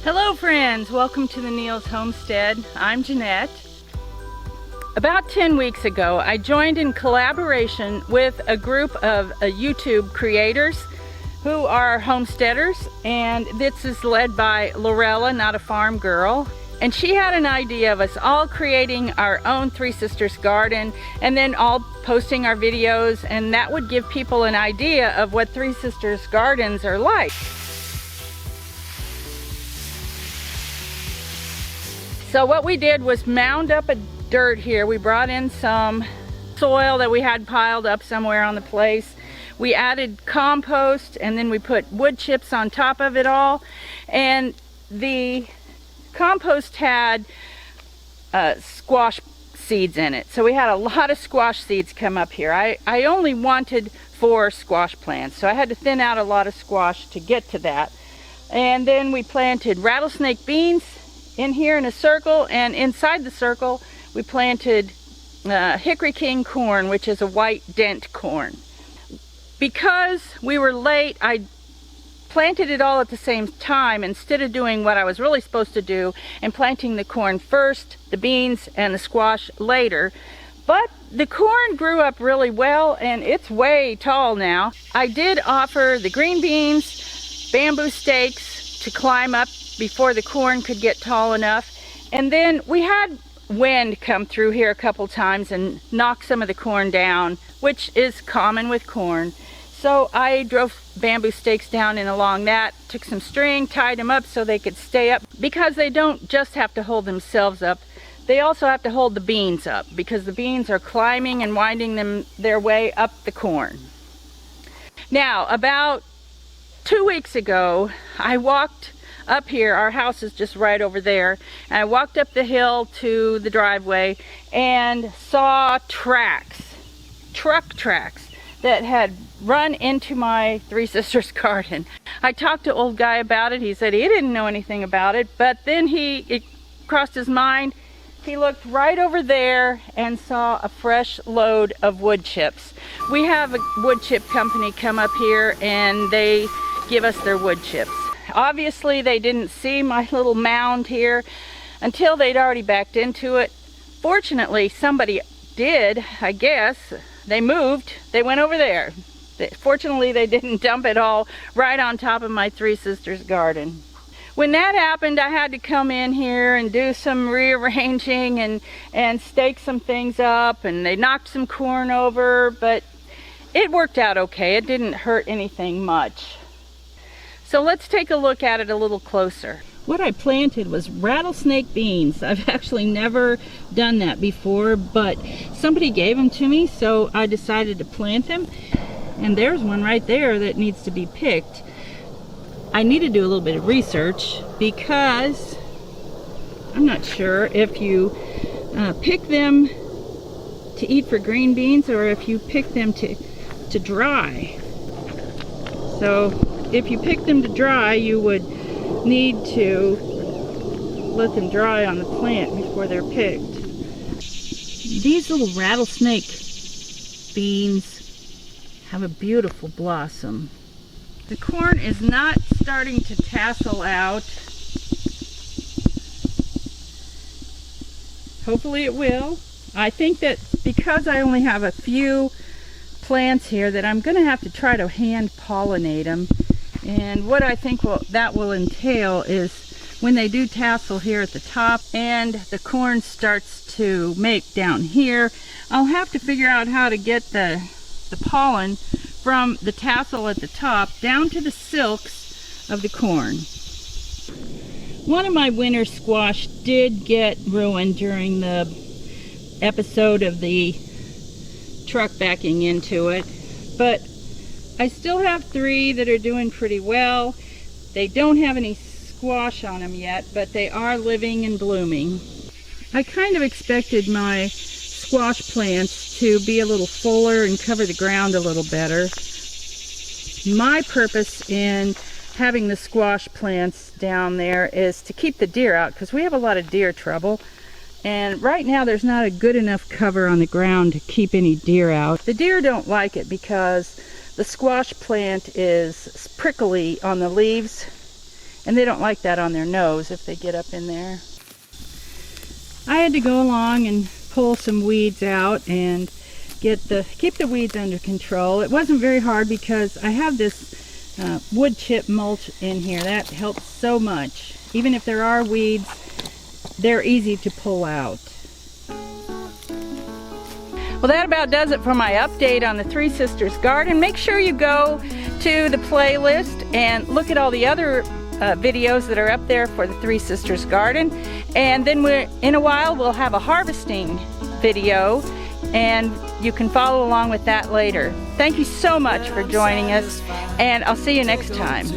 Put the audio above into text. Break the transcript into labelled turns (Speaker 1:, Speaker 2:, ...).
Speaker 1: Hello friends, welcome to the Neal's Homestead. I'm Jeanette. About 10 weeks ago, I joined in collaboration with a group of YouTube creators who are homesteaders, and this is led by Lorella, not a farm girl. And she had an idea of us all creating our own Three Sisters garden and then all posting our videos, and that would give people an idea of what Three Sisters gardens are like. So what we did was mound up a dirt here. We brought in some soil that we had piled up somewhere on the place. We added compost, and then we put wood chips on top of it all. And the compost had squash seeds in it. So we had a lot of squash seeds come up here. I only wanted 4 squash plants, so I had to thin out a lot of squash to get to that. And then we planted rattlesnake beans in here in a circle, and inside the circle we planted hickory king corn, which is a white dent corn. Because we were late, I planted it all at the same time instead of doing what I was really supposed to do and planting the corn first, the beans and the squash later. But the corn grew up really well and it's way tall now. I did offer the green beans bamboo stakes to climb up before the corn could get tall enough. And then we had wind come through here a couple times and knock some of the corn down, which is common with corn. So I drove bamboo stakes down and along that, took some string, tied them up so they could stay up, because they don't just have to hold themselves up, they also have to hold the beans up, because the beans are climbing and winding their way up the corn. Now, about 2 weeks ago, I walked up here. Our house is just right over there, and I walked up the hill to the driveway and saw truck tracks that had run into my Three Sisters garden. I talked to old guy about it. He said he didn't know anything about it, but then it crossed his mind. He looked right over there and saw a fresh load of wood chips. We have a wood chip company come up here and they give us their wood chips. Obviously they didn't see my little mound here until they'd already backed into it. Fortunately somebody did, I guess. They moved, they went over there. Fortunately they didn't dump it all right on top of my Three Sisters garden. When that happened, I had to come in here and do some rearranging and stake some things up, and they knocked some corn over, but it worked out okay. It didn't hurt anything much. So let's take a look at it a little closer. What I planted was rattlesnake beans. I've actually never done that before, but somebody gave them to me, so I decided to plant them. And there's one right there that needs to be picked. I need to do a little bit of research because I'm not sure if you pick them to eat for green beans or if you pick them to dry. So if you pick them to dry, you would need to let them dry on the plant before they're picked. These little rattlesnake beans have a beautiful blossom. The corn is not starting to tassel out. Hopefully it will. I think that because I only have a few plants here that I'm going to have to try to hand pollinate them. And what I think that will entail is when they do tassel here at the top and the corn starts to make down here, I'll have to figure out how to get the pollen from the tassel at the top down to the silks of the corn. One of my winter squash did get ruined during the episode of the truck backing into it, but I still have 3 that are doing pretty well. They don't have any squash on them yet, but they are living and blooming. I kind of expected my squash plants to be a little fuller and cover the ground a little better. My purpose in having the squash plants down there is to keep the deer out, because we have a lot of deer trouble. And right now there's not a good enough cover on the ground to keep any deer out. The deer don't like it because the squash plant is prickly on the leaves And they don't like that on their nose if they get up in there. I had to go along and pull some weeds out and keep the weeds under control. It wasn't very hard because I have this wood chip mulch in here. That helps so much. Even if there are weeds, they're easy to pull out. Well, that about does it for my update on the Three Sisters garden. Make sure you go to the playlist and look at all the other videos that are up there for the Three Sisters garden. And then in a while we'll have a harvesting video, and you can follow along with that later. Thank you so much for joining us, and I'll see you next time.